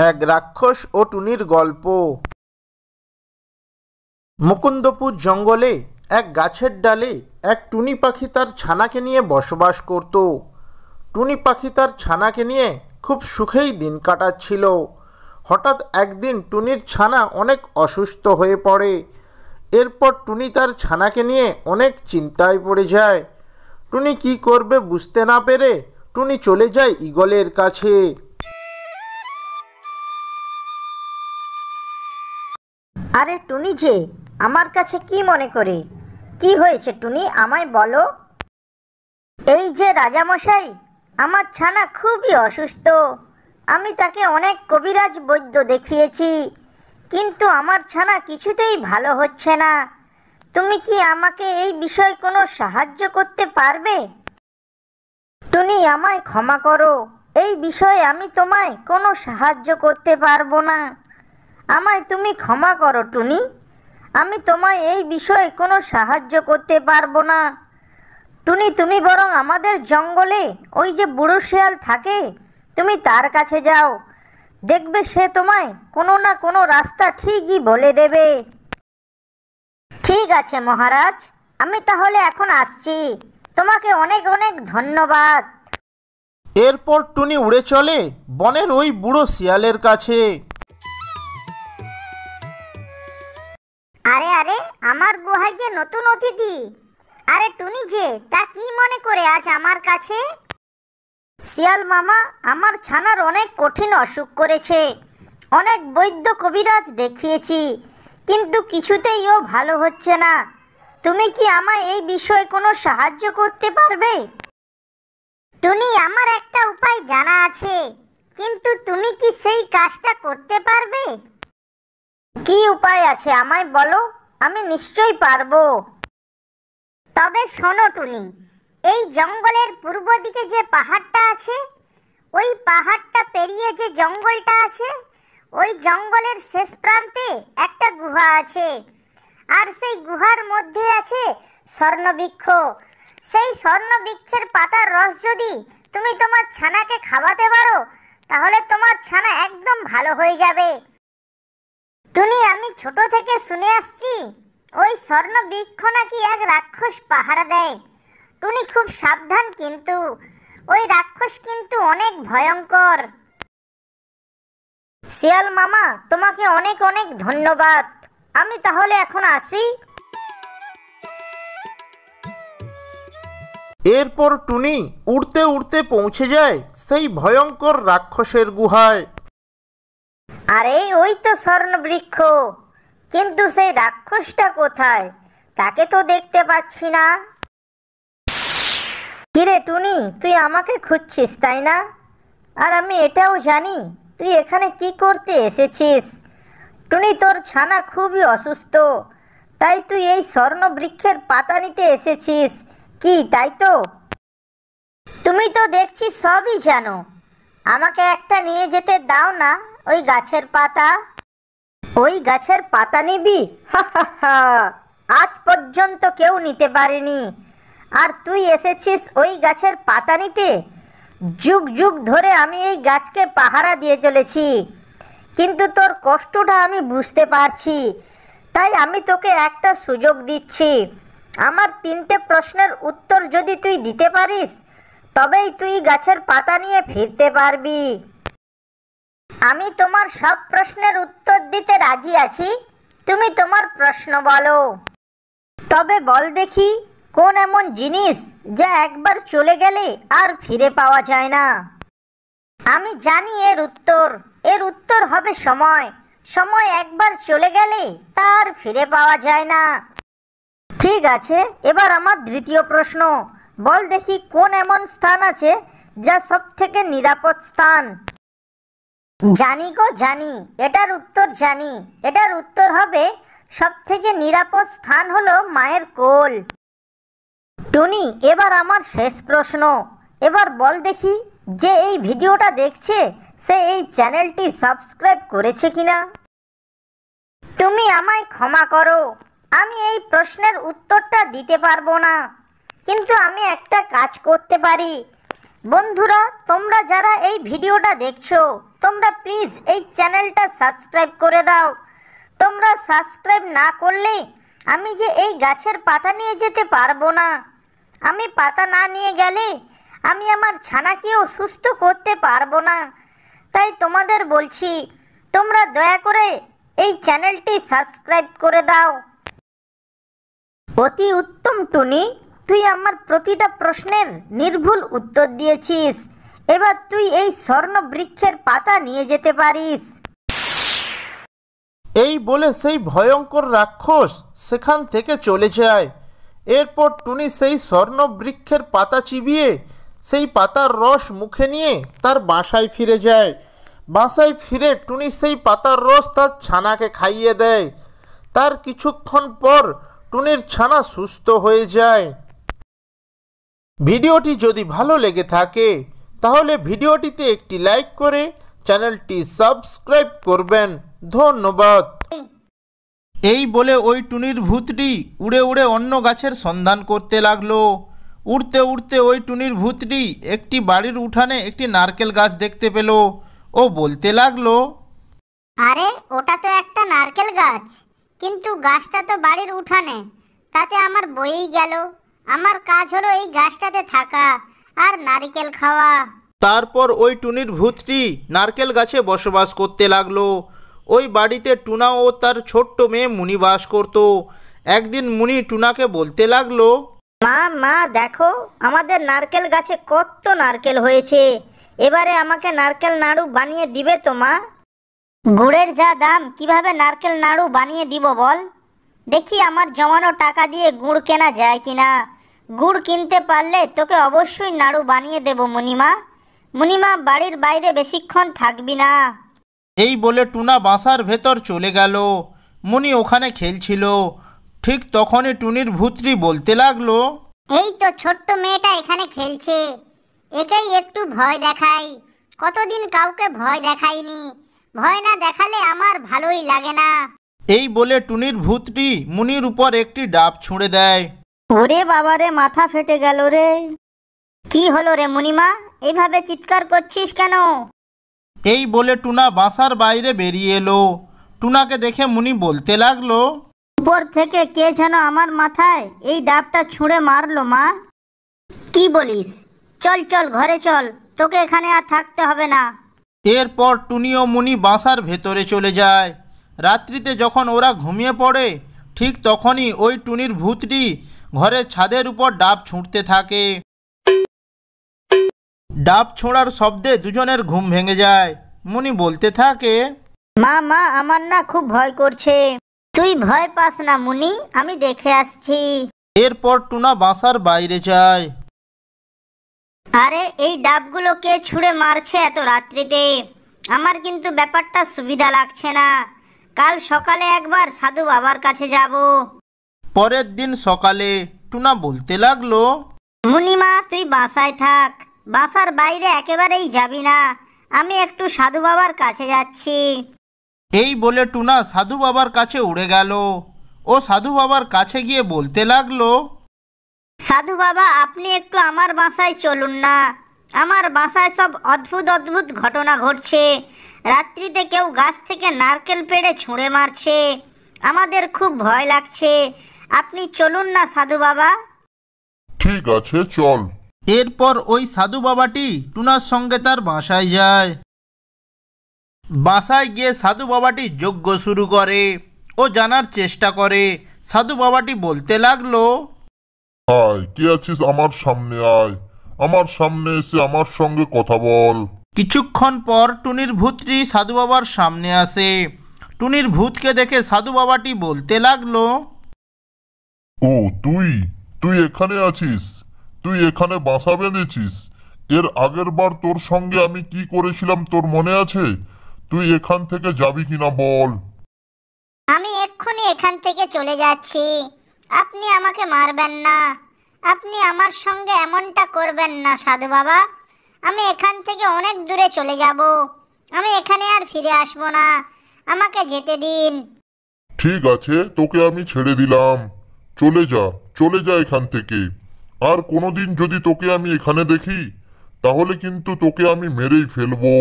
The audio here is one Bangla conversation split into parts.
এক রাক্ষস ও টুনির গল্প। মুকুন্দপুর জঙ্গলে এক গাছের ডালে এক টুনি পাখি তার ছানাকে নিয়ে বসবাস করত। টুনি পাখি তার ছানাকে নিয়ে খুব সুখেই দিন কাটাচ্ছিল। হঠাৎ একদিন টুনির ছানা অনেক অসুস্থ হয়ে পড়ে। এরপর টুনি তার ছানাকে নিয়ে অনেক চিন্তায় পড়ে যায়। টুনি কি করবে বুঝতে না পেরে টুনি চলে যায় ঈগলের কাছে। আরে টুনি যে আমার কাছে কি মনে করে? কি হয়েছে টুনি, আমায় বলো। এই যে রাজামশাই, আমার ছানা খুবই অসুস্থ। আমি তাকে অনেক কবিরাজ বৈদ্য দেখিয়েছি, কিন্তু আমার ছানা কিছুতেই ভালো হচ্ছে না। তুমি কি আমাকে এই বিষয়ে কোনো সাহায্য করতে পারবে? টুনি, আমায় ক্ষমা করো, এই বিষয়ে আমি তোমায় কোনো সাহায্য করতে পারবো না। আমায় তুমি ক্ষমা করো টুনি, আমি তোমায় এই বিষয়ে কোনো সাহায্য করতে পারবো না। টুনি, তুমি বরং আমাদের জঙ্গলে ওই যে বুড়ো শিয়াল থাকে, তুমি তার কাছে যাও, দেখবে সে তোমায় কোনো না কোনো রাস্তা ঠিকই বলে দেবে। ঠিক আছে মহারাজ, আমি তাহলে এখন আসছি। তোমাকে অনেক অনেক ধন্যবাদ। এরপর টুনি উড়ে চলে বনের ওই বুড়ো শিয়ালের কাছে। আরে আরে, আমার গুহায় যে নতুন অতিথি। আরে টুনি যে, তা কি মনে করে আজ আমার কাছে? শিয়াল মামা, আমার ছানার অনেক কঠিন অসুখ করেছে, অনেক বৈদ্য কবিরাজ দেখিয়েছি, কিন্তু কিছুতেই ও ভালো হচ্ছে না। তুমি কি আমায় এই বিষয়ে কোনো সাহায্য করতে পারবে? টুনি, আমার একটা উপায় জানা আছে, কিন্তু তুমি কি সেই কাজটা করতে পারবে? কি উপায় আছে আমায় বলো, আমি নিশ্চয়ই পারবো। তবে শোনো টুনি, এই জঙ্গলের পূর্ব দিকে যে পাহাড়টা আছে, ওই পাহাড়টা পেরিয়ে যে জঙ্গলটা আছে, ওই জঙ্গলের শেষ প্রান্তে একটা গুহা আছে, আর সেই গুহার মধ্যে আছে স্বর্ণবৃক্ষ। সেই স্বর্ণবৃক্ষের পাতার রস যদি তুমি তোমার ছানাকে খাওয়াতে পারো, তাহলে তোমার ছানা একদম ভালো হয়ে যাবে। টুনি, আমি ছোট থেকে শুনে আসছি ওই স্বর্ণবৃক্ষ নাকি এক রাক্ষস পাহারা দেয়। টুনি, খুব সাবধান, কিন্তু ওই রাক্ষস কিন্তু অনেক ভয়ঙ্কর। শিয়াল মামা, তোমাকে অনেক অনেক ধন্যবাদ। আমি তাহলে এখন আসি। এরপর টুনি উড়তে উড়তে পৌঁছে যায় সেই ভয়ঙ্কর রাক্ষসের গুহায়। আরে ওই তো স্বর্ণবৃক্ষ, কিন্তু সেই রাক্ষসটা কোথায়? তাকে তো দেখতে পাচ্ছি না। কিরে টুনি, তুই আমাকে খুঁজছিস তাই না? আর আমি এটাও জানি তুই এখানে কি করতে এসেছিস। টুনি, তোর ছানা খুবই অসুস্থ, তাই তুই এই স্বর্ণবৃক্ষের পাতা নিতে এসেছিস কি, তাই তো? তুমি তো দেখছি সবই জানো, আমাকে একটা নিয়ে যেতে দাও না ওই গাছের পাতা। ওই গাছের পাতা নিবি? হা হা হা, আজ পর্যন্ত কেউ নিতে পারেনি, আর তুই এসেছিস ওই গাছের পাতা নিতে? যুগ যুগ ধরে আমি এই গাছকে পাহারা দিয়ে চলেছি, কিন্তু তোর কষ্টটা আমি বুঝতে পারছি, তাই আমি তোকে একটা সুযোগ দিচ্ছি। আমার 3টে প্রশ্নের উত্তর যদি তুই দিতে পারিস, তবেই তুই গাছের পাতা নিয়ে ফিরতে পারবি। আমি তোমার সব প্রশ্নের উত্তর দিতে রাজি আছি, তুমি তোমার প্রশ্ন বলো। তবে বল দেখি, কোন এমন জিনিস যা একবার চলে গেলে আর ফিরে পাওয়া যায় না? আমি জানি এর উত্তর হবে সময়। সময় একবার চলে গেলে তার ফিরে পাওয়া যায় না। ঠিক আছে, এবার আমার দ্বিতীয় প্রশ্ন, বল দেখি কোন এমন স্থান আছে যা সব থেকে নিরাপদ স্থান? জানি গো জানি, এটার উত্তর জানি। এটার উত্তর হবে সব থেকে নিরাপদ স্থান হলো মায়ের কোল। টুনি, এবার আমার শেষ প্রশ্ন, এবার বল দেখি যে এই ভিডিওটা দেখছে সে এই চ্যানেলটি সাবস্ক্রাইব করেছে কিনা। তুমি আমায় ক্ষমা করো, আমি এই প্রশ্নের উত্তরটা দিতে পারবো না, কিন্তু আমি একটা কাজ করতে পারি। বন্ধুরা, তোমরা যারা এই ভিডিওটা দেখছো, তোমরা প্লিজ এই চ্যানেলটা সাবস্ক্রাইব করে দাও। তোমরা সাবস্ক্রাইব না করলে আমি যে এই গাছের পাতা নিয়ে যেতে পারবো না। আমি পাতা না নিয়ে গেলে আমি আমার ছানাকেও সুস্থ করতে পারবো না। তাই তোমাদের বলছি, তোমরা দয়া করে এই চ্যানেলটি সাবস্ক্রাইব করে দাও। অতি উত্তম টুনি, তুই আমার প্রতিটা প্রশ্নের নির্ভুল উত্তর দিয়েছিস। এবার তুই এই স্বর্ণ বৃক্ষের পাতা নিয়ে যেতে পারিস। এই বলে সেই ভয়ঙ্কর রাক্ষস সেখান থেকে চলে যায়। এরপর টুনি সেই স্বর্ণ বৃক্ষের পাতা চিবিয়ে সেই পাতার রস মুখে নিয়ে তার বাসায় ফিরে যায়। বাসায় ফিরে টুনি সেই পাতার রস তার ছানাকে খাইয়ে দেয়। তার কিছুক্ষণ পর টুনির ছানা সুস্থ হয়ে যায়। ভিডিওটি যদি ভালো লেগে থাকে তাহলে ভিডিওটিতে একটি লাইক করে চ্যানেলটি সাবস্ক্রাইব করবেন। ধন্যবাদ। এই বলে ওই টুনির ভূতটি উড়ে উড়ে অন্য গাছের সন্ধান করতে লাগলো। উড়তে উড়তে ওই টুনির ভূতটি একটি বাড়ির উঠানে একটি নারকেল গাছ দেখতে পেল। ও বলতে লাগলো, আরে ওটা তো একটা নারকেল গাছ, কিন্তু গাছটা তো বাড়ির উঠানে, তাতে আমার বয়েই গেল। আমার কাজ হলো এই গাছটাতে থাকা আর নারকেল খাওয়া। তারপর ওই টুনির ভূতটি নারকেল গাছে বসবাস করতে লাগলো। ওই বাড়িতে টুনা ও তার ছোট্ট মেয়ে মুনি বাস করত। একদিন মুনি টুনাকে বলতে লাগলো, মা মা দেখো, আমাদের নারকেল গাছে কত নারকেল হয়েছে। এবারে আমাকে নারকেল নাড়ু বানিয়ে দিবে তো মা? গুড়ের যা দাম, কিভাবে নারকেল নাড়ু বানিয়ে দিব বল? দেখি আমার জমানো টাকা দিয়ে গুড় কেনা যায় কিনা। গুড় কিনতে পারলে তোকে অবশ্যই নাড়ু বানিয়ে দেব মুনিমা। মুনিমা, বাড়ির বাইরে বেশিক্ষণ থাকবি না। এই বলে টুনা বাসার ভেতর চলে গেল। মুনি ওখানে খেলছিল। ঠিক তখনই টুনির ভূতটি বলতে লাগলো, এই তো ছোট্ট মেয়েটা এখানে খেলছে, একেই একটু ভয় দেখাই। কতদিন কাউকে ভয় দেখাইনি, ভয় না দেখালে আমার ভালোই লাগে না। এই বলে টুনির ভূতটি মুনির উপর একটি ডাব ছুঁড়ে দেয়। ওরে বাবারে, মাথা ফেটে গেল রে। কি হলো রে মুনিমা, এইভাবে চিৎকার করছিস কেন? এই বলে টুনা বাসার বাইরে বেরিয়ে এলো। টুনাকে দেখে মুনি বলতে লাগলো, উপর থেকে কে যেন আমার মাথায় এই ডাবটা ছুঁড়ে মারলো মা। কি বলিস? চল চল ঘরে চল, তোকে এখানে আর থাকতে হবে না। এরপর টুনি ও মুনি বাসার ভেতরে চলে যায়। রাত্রিতে যখন ওরা ঘুমিয়ে পড়ে, ঠিক তখনই ওই টুনির ভূতটি ঘরের ছাদের উপর ডাব ছুঁড়তে থাকে। ডাব ছোঁড়ার শব্দে দুজনের ঘুম ভেঙে যায়। মুনি বলতে থাকে, মা মা, আমার না খুব ভয় করছে। তুই ভয় পাস না মুনি, আমি দেখে আসছি। এরপর টুনা বাসার বাইরে যায়। আরে এই ডাবগুলো কে ছুঁড়ে মারছে এত রাত্রিতে? আমার কিন্তু ব্যাপারটা সুবিধা লাগছে না। কাল সকালে একবার সাধু বাবার কাছে যাব। পরের দিন সকালে টুনা বলতে লাগলো, মুনিমা, তুই বাসায় থাক, বাসার বাইরে একেবারেই যাবি না। আমি একটু সাধু বাবার কাছে যাচ্ছি। এই বলে টুনা সাধু বাবার কাছে উড়ে গেল। ও সাধু বাবার কাছে গিয়ে বলতে লাগলো, সাধু বাবা, আপনি একটু আমার বাসায় চলুন না। আমার বাসায় সব অদ্ভুত অদ্ভুত ঘটনা ঘটছে। রাত্রিতে কেউ গাছ থেকে নারকেল পেড়ে ছুঁড়ে মারছে। আমাদের খুব ভয় লাগছে। আপনি চলুন না সাধু বাবা। ঠিক আছে, চল। এরপর ওই সাধু বাবাটি টুনার সঙ্গে তার বাসায় যায়। বাসায় গিয়ে সাধু বাবাটি যজ্ঞ শুরু করে। ও জানার চেষ্টা করে। সাধু বাবাটি বলতে লাগলো, আয়, কে আছিস আমার সামনে আয়। আমার সামনে এসে আমার সঙ্গে কথা বল। কিছুক্ষণ পর টুনির ভূতটি সাধু বাবার সামনে আসে। টুনির ভূতকে দেখে সাধু বাবাটি বলতে লাগলো, ও তুই তুই এখানে আছিস? তুই এখানে বাসা বেঁধেছিস? এর আগের বার তোর সঙ্গে আমি কি করেছিলাম তোর মনে আছে? তুই এখান থেকে যাবি কিনা বল। আমি এক্ষুনি এখান থেকে চলে যাচ্ছি। আপনি আমাকে মারবেন না। আপনি আমার সঙ্গে এমনটা করবেন না সাধু বাবা। আমি এখান থেকে অনেক দূরে চলে যাব। আমি এখানে আর ফিরে আসবো না। আমাকে যেতে দিন। ঠিক আছে, তোকে আমি ছেড়ে দিলাম। চলে যা, চলে যা এখান থেকে। আর কোনোদিন যদি তোকে আমি এখানে দেখি, তাহলে কিন্তু তোকে আমি মেরেই ফেলবো।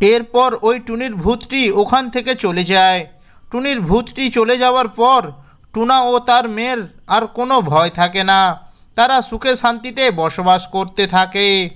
এরপর ওই টুনির ভূতটি ওখান থেকে চলে যায়। টুনির ভূতটি চলে যাওয়ার পর টুনা ও তার মেয়ের আর কোনো ভয় থাকে না। তারা সুখে শান্তিতে বসবাস করতে থাকে।